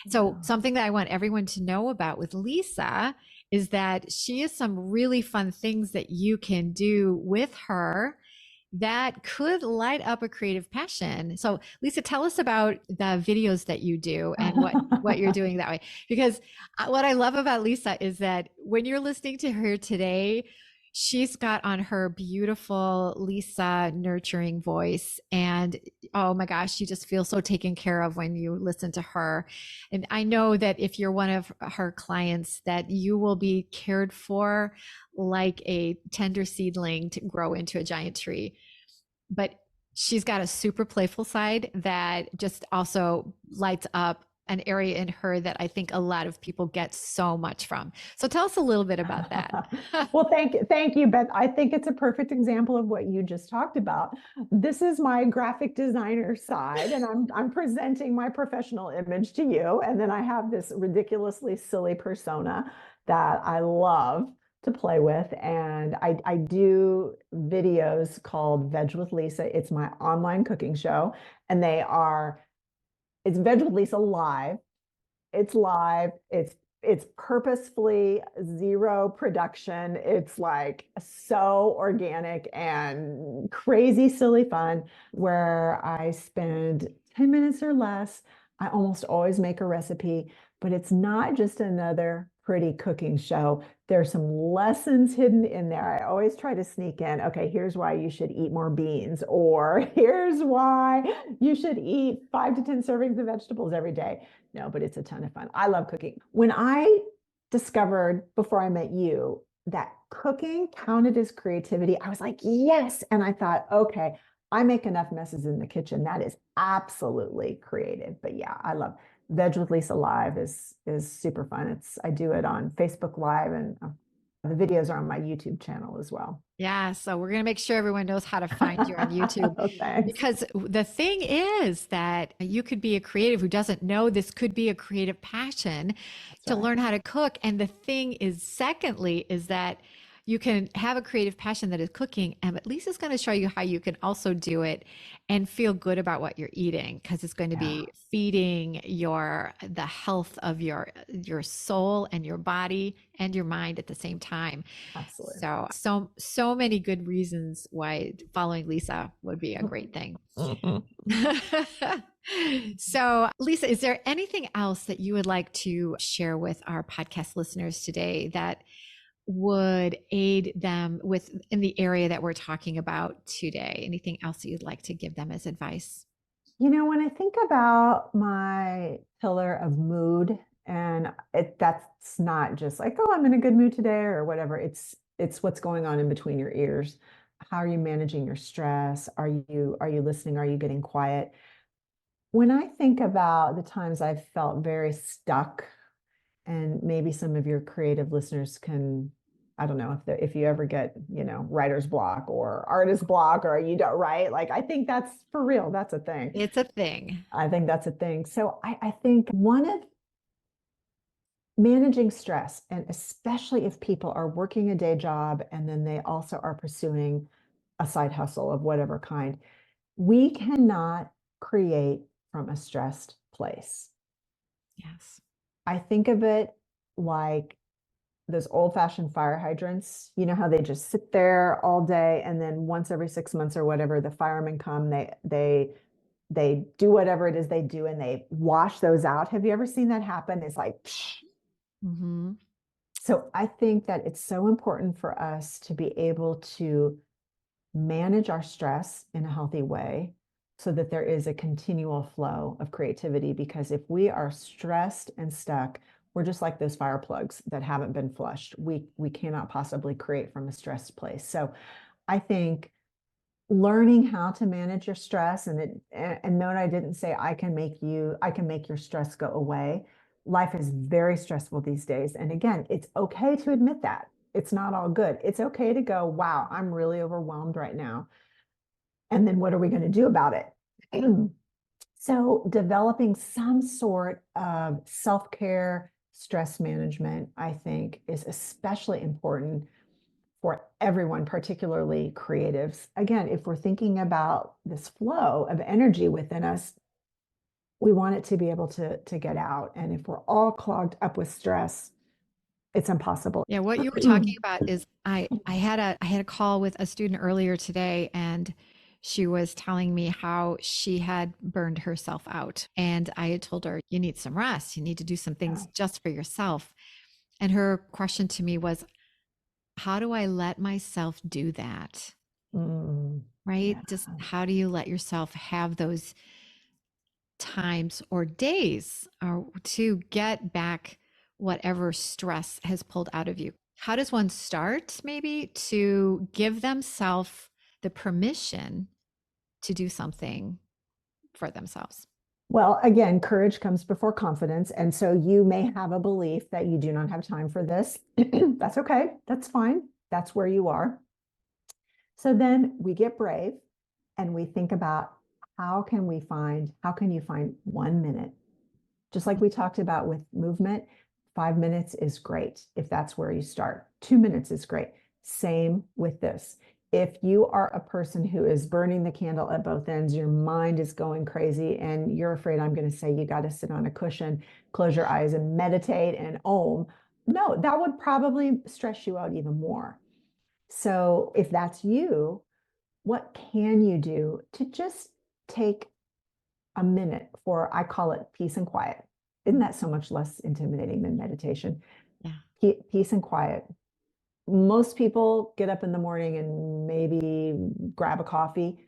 Speaker 2: So,
Speaker 1: Yeah.
Speaker 2: something that I want everyone to know about with Lisa is that she has some really fun things that you can do with her that could light up a creative passion. So, Lisa, tell us about the videos that you do and what you're doing that way. Because what I love about Lisa is that when you're listening to her today, she's got on her beautiful Lisa nurturing voice, and oh my gosh, you just feel so taken care of when you listen to her. And I know that if you're one of her clients, that you will be cared for like a tender seedling to grow into a giant tree. But she's got a super playful side that just also lights up an area in her that I think a lot of people get so much from. So tell us a little bit about that.
Speaker 1: Well, thank you, Beth. I think it's a perfect example of what you just talked about. This is my graphic designer side, and I'm presenting my professional image to you. And then I have this ridiculously silly persona that I love to play with. And I do videos called Veg with Lisa. It's my online cooking show, and it's Veg with Lisa live. It's live. It's purposefully zero production. It's like so organic and crazy silly fun where I spend 10 minutes or less. I almost always make a recipe, but it's not just another pretty cooking show. There's some lessons hidden in there. I always try to sneak in, okay, here's why you should eat more beans, or here's why you should eat 5 to 10 servings of vegetables every day. No, but it's a ton of fun. I love cooking. When I discovered before I met you that cooking counted as creativity, I was like, yes. And I thought, okay, I make enough messes in the kitchen. That is absolutely creative. But yeah, I love Veg with Lisa Live is super fun. I do it on Facebook Live, and the videos are on my YouTube channel as well.
Speaker 2: Yeah, so we're going to make sure everyone knows how to find you on YouTube.
Speaker 1: Thanks.
Speaker 2: Because the thing is that you could be a creative who doesn't know this could be a creative passion
Speaker 1: That's
Speaker 2: to
Speaker 1: right.
Speaker 2: learn how to cook. And the thing is, secondly, is that you can have a creative passion that is cooking, and at least it's going to show you how you can also do it and feel good about what you're eating because it's going to
Speaker 1: Yeah,
Speaker 2: be feeding the health of your soul and your body and your mind at the same time.
Speaker 1: absolutely.
Speaker 2: So many good reasons why following Lisa would be a great thing. So, Lisa, is there anything else that you would like to share with our podcast listeners today that would aid them with in the area that we're talking about today? Anything else that you'd like to give them as advice?
Speaker 1: When I think about my pillar of mood, and that's not just like, oh, I'm in a good mood today or whatever. It's what's going on in between your ears. How are you managing your stress? Are you listening? Are you getting quiet? When I think about the times I've felt very stuck, and maybe some of your creative listeners can I don't know if you ever get, writer's block or artist block, or you don't, right? Like, I think that's for real. That's a thing.
Speaker 2: It's a thing.
Speaker 1: I think that's a thing. So I think one of managing stress, and especially if people are working a day job and then they also are pursuing a side hustle of whatever kind, we cannot create from a stressed place.
Speaker 2: Yes.
Speaker 1: I think of it like those old-fashioned fire hydrants. You know how they just sit there all day, and then once every 6 months or whatever, the firemen come, they do whatever it is they do, and they wash those out. Have you ever seen that happen? It's like, psh.
Speaker 2: Mm-hmm.
Speaker 1: So I think that it's so important for us to be able to manage our stress in a healthy way so that there is a continual flow of creativity. Because if we are stressed and stuck, we're just like those fire plugs that haven't been flushed. We cannot possibly create from a stressed place. So I think learning how to manage your stress, and note, I didn't say I can make your stress go away. Life is very stressful these days. And again, it's okay to admit that. It's not all good. It's okay to go, wow, I'm really overwhelmed right now. And then what are we going to do about it? So developing some sort of self-care, stress management, I think, is especially important for everyone, particularly creatives. Again, if we're thinking about this flow of energy within us, we want it to be able to get out. And if we're all clogged up with stress, it's impossible.
Speaker 2: Yeah, what you were talking about is I had a call with a student earlier today, and she was telling me how she had burned herself out. And I had told her, you need some rest. You need to do some things just for yourself. And her question to me was, how do I let myself do that? Right?
Speaker 1: Yeah.
Speaker 2: Just how do you let yourself have those times or days or to get back whatever stress has pulled out of you? How does one start maybe to give themselves the permission to do something for themselves?
Speaker 1: Well, again, courage comes before confidence. And so you may have a belief that you do not have time for this. That's okay. That's fine. That's where you are. So then we get brave and we think about how can you find 1 minute? Just like we talked about with movement, 5 minutes is great if that's where you start. 2 minutes is great. Same with this. If you are a person who is burning the candle at both ends, your mind is going crazy, and you're afraid I'm going to say you got to sit on a cushion, close your eyes, and meditate and om. No, that would probably stress you out even more. So if that's you, what can you do to just take a minute for, I call it peace and quiet. Isn't that so much less intimidating than meditation?
Speaker 2: Yeah.
Speaker 1: Peace and quiet. Most people get up in the morning and maybe grab a coffee.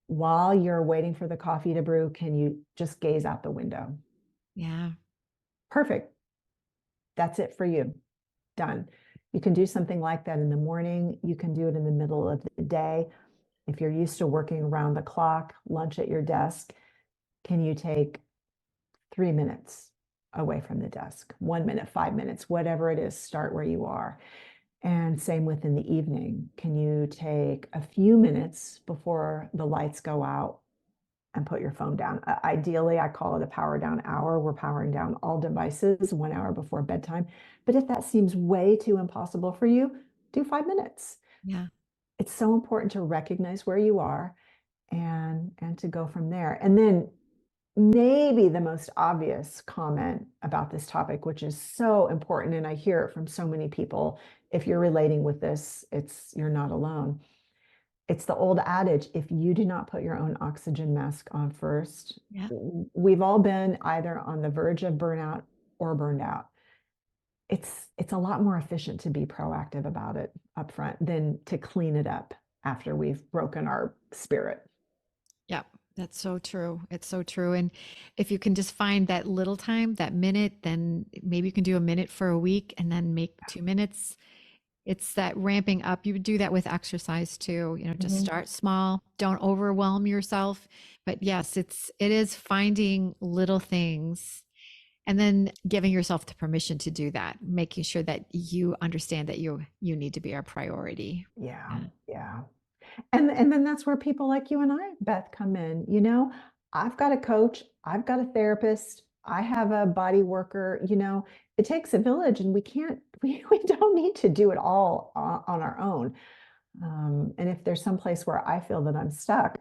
Speaker 1: While you're waiting for the coffee to brew, can you just gaze out the window?
Speaker 2: Yeah.
Speaker 1: Perfect. That's it for you. Done. You can do something like that in the morning. You can do it in the middle of the day. If you're used to working around the clock, lunch at your desk, can you take 3 minutes away from the desk? 1 minute, 5 minutes, whatever it is, start where you are. And same within the evening. Can you take a few minutes before the lights go out and put your phone down? Ideally, I call it a power down hour. We're powering down all devices 1 hour before bedtime. But if that seems way too impossible for you, do 5 minutes.
Speaker 2: Yeah.
Speaker 1: It's so important to recognize where you are and to go from there. And then maybe the most obvious comment about this topic, which is so important, and I hear it from so many people. If you're relating with this, you're not alone. It's the old adage, if you do not put your own oxygen mask on first,
Speaker 2: Yeah.
Speaker 1: we've all been either on the verge of burnout or burned out. It's a lot more efficient to be proactive about it up front than to clean it up after we've broken our spirit.
Speaker 2: Yeah. That's so true. It's so true. And if you can just find that little time, that minute, then maybe you can do a minute for a week and then make 2 minutes. It's that ramping up. You would do that with exercise too. Just
Speaker 1: Mhm.
Speaker 2: start small. Don't overwhelm yourself. But yes, it is finding little things And then giving yourself the permission to do that, making sure that you understand that you need to be our priority.
Speaker 1: Yeah. Yeah. And then that's where people like you and I, Beth, come in. I've got a coach, I've got a therapist, I have a body worker. It takes a village, and we don't need to do it all on our own. And if there's some place where I feel that I'm stuck,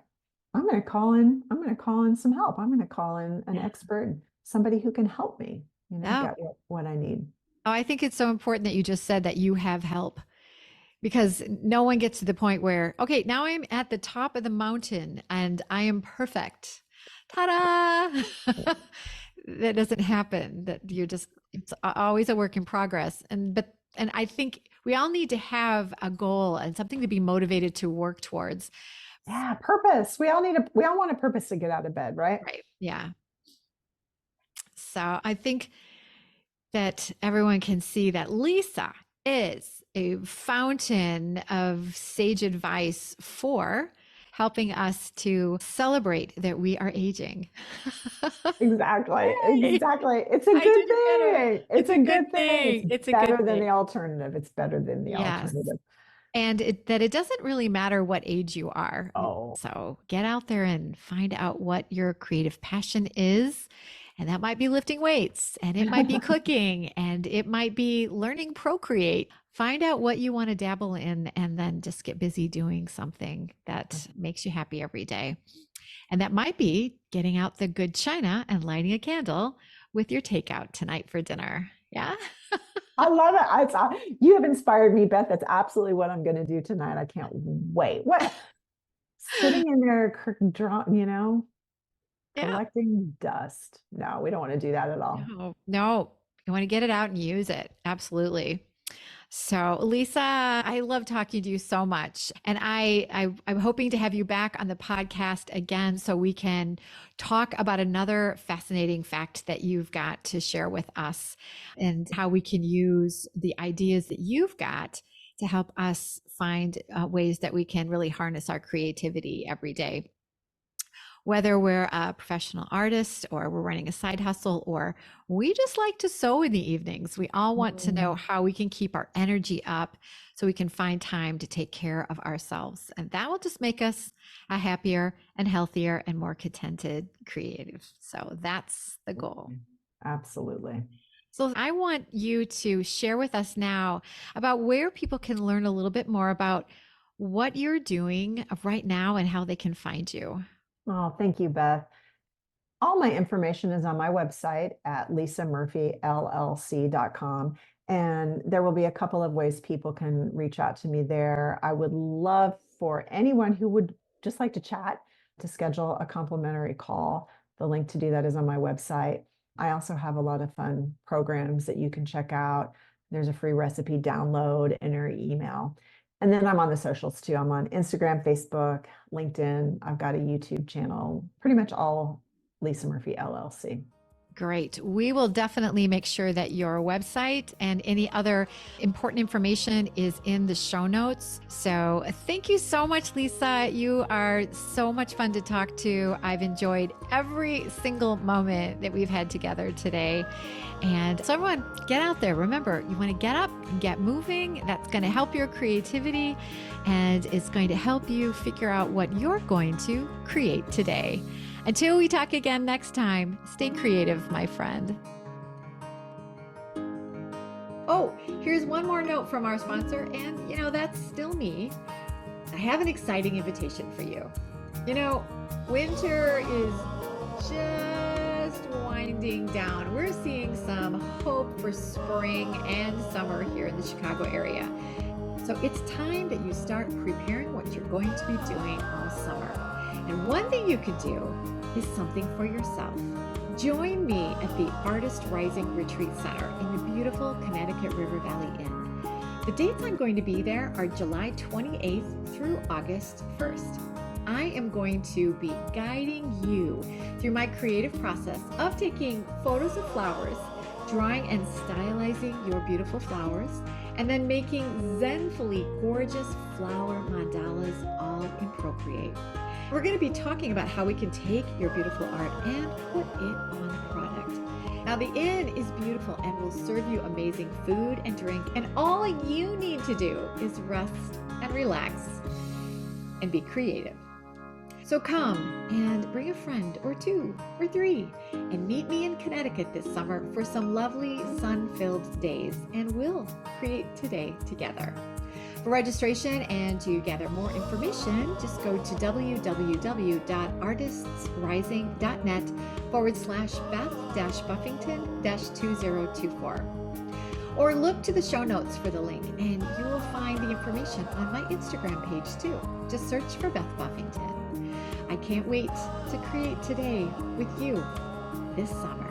Speaker 1: I'm going to call in some help. I'm going to call in an expert, somebody who can help me,
Speaker 2: Oh,
Speaker 1: get what I need.
Speaker 2: oh, I think it's so important that you just said that you have help, because no one gets to the point where, okay, now I'm at the top of the mountain and I am perfect. Ta-da! That doesn't happen. That you're just, it's always a work in progress. And I think we all need to have a goal and something to be motivated to work towards.
Speaker 1: Yeah, purpose. We all want a purpose to get out of bed, right?
Speaker 2: Right. Yeah. So I think that everyone can see that Lisa is a fountain of sage advice for helping us to celebrate that we are aging.
Speaker 1: Exactly.
Speaker 2: Yay!
Speaker 1: Exactly. It's a
Speaker 2: I
Speaker 1: good
Speaker 2: did it better.
Speaker 1: thing.
Speaker 2: It's
Speaker 1: It's
Speaker 2: a
Speaker 1: a
Speaker 2: good
Speaker 1: good thing.
Speaker 2: thing.
Speaker 1: It's
Speaker 2: It's a good
Speaker 1: better than
Speaker 2: thing.
Speaker 1: the alternative. It's better than the
Speaker 2: Yes.
Speaker 1: alternative.
Speaker 2: And that it doesn't really matter what age you are.
Speaker 1: Oh,
Speaker 2: So get out there and find out what your creative passion is. And that might be lifting weights, and it might be cooking, and it might be learning Procreate. Find out what you want to dabble in, and then just get busy doing something that makes you happy every day. And that might be getting out the good china and lighting a candle with your takeout tonight for dinner. Yeah.
Speaker 1: I love it. You have inspired me, Beth. That's absolutely what I'm going to do tonight. I can't wait. What? Sitting in there,
Speaker 2: Yeah.
Speaker 1: collecting dust. No, we don't want to do that at all.
Speaker 2: No, no, you want to get it out and use it. Absolutely. So, Lisa, I love talking to you so much. And I'm hoping to have you back on the podcast again so we can talk about another fascinating fact that you've got to share with us, and how we can use the ideas that you've got to help us find ways that we can really harness our creativity every day. Whether we're a professional artist, or we're running a side hustle, or we just like to sew in the evenings, we all want to know how we can keep our energy up so we can find time to take care of ourselves. And that will just make us a happier and healthier and more contented creative. So that's the goal.
Speaker 1: Absolutely.
Speaker 2: So I want you to share with us now about where people can learn a little bit more about what you're doing right now and how they can find you.
Speaker 1: Oh, thank you, Beth. All my information is on my website at lisamurphyllc.com. And there will be a couple of ways people can reach out to me there. I would love for anyone who would just like to chat to schedule a complimentary call. The link to do that is on my website. I also have a lot of fun programs that you can check out. There's a free recipe download in your email. And then I'm on the socials too. I'm on Instagram, Facebook, LinkedIn. I've got a YouTube channel, pretty much all Lisa Murphy LLC.
Speaker 2: Great. We will definitely make sure that your website and any other important information is in the show notes. So thank you so much, Lisa. You are so much fun to talk to. I've enjoyed every single moment that we've had together today. And so everyone, get out there. Remember, you want to get up and get moving. That's going to help your creativity, and it's going to help you figure out what you're going to create today. Until we talk again next time, stay creative, my friend. Oh, here's one more note from our sponsor, and that's still me. I have an exciting invitation for you. Winter is just winding down. We're seeing some hope for spring and summer here in the Chicago area. So it's time that you start preparing what you're going to be doing all summer. And one thing you could do is something for yourself. Join me at the Artist Rising Retreat Center in the beautiful Connecticut River Valley Inn. The dates I'm going to be there are July 28th through August 1st. I am going to be guiding you through my creative process of taking photos of flowers, drawing and stylizing your beautiful flowers, and then making zenfully gorgeous flower mandalas all in Procreate. We're going to be talking about how we can take your beautiful art and put it on a product. Now, the inn is beautiful and will serve you amazing food and drink, and all you need to do is rest and relax and be creative. So come and bring a friend or 2 or 3 and meet me in Connecticut this summer for some lovely sun-filled days, and we'll create today together. For registration and to gather more information, just go to www.artistsrising.net/Beth-Buffington-2024. Or look to the show notes for the link, and you will find the information on my Instagram page too. Just search for Beth Buffington. I can't wait to create today with you this summer.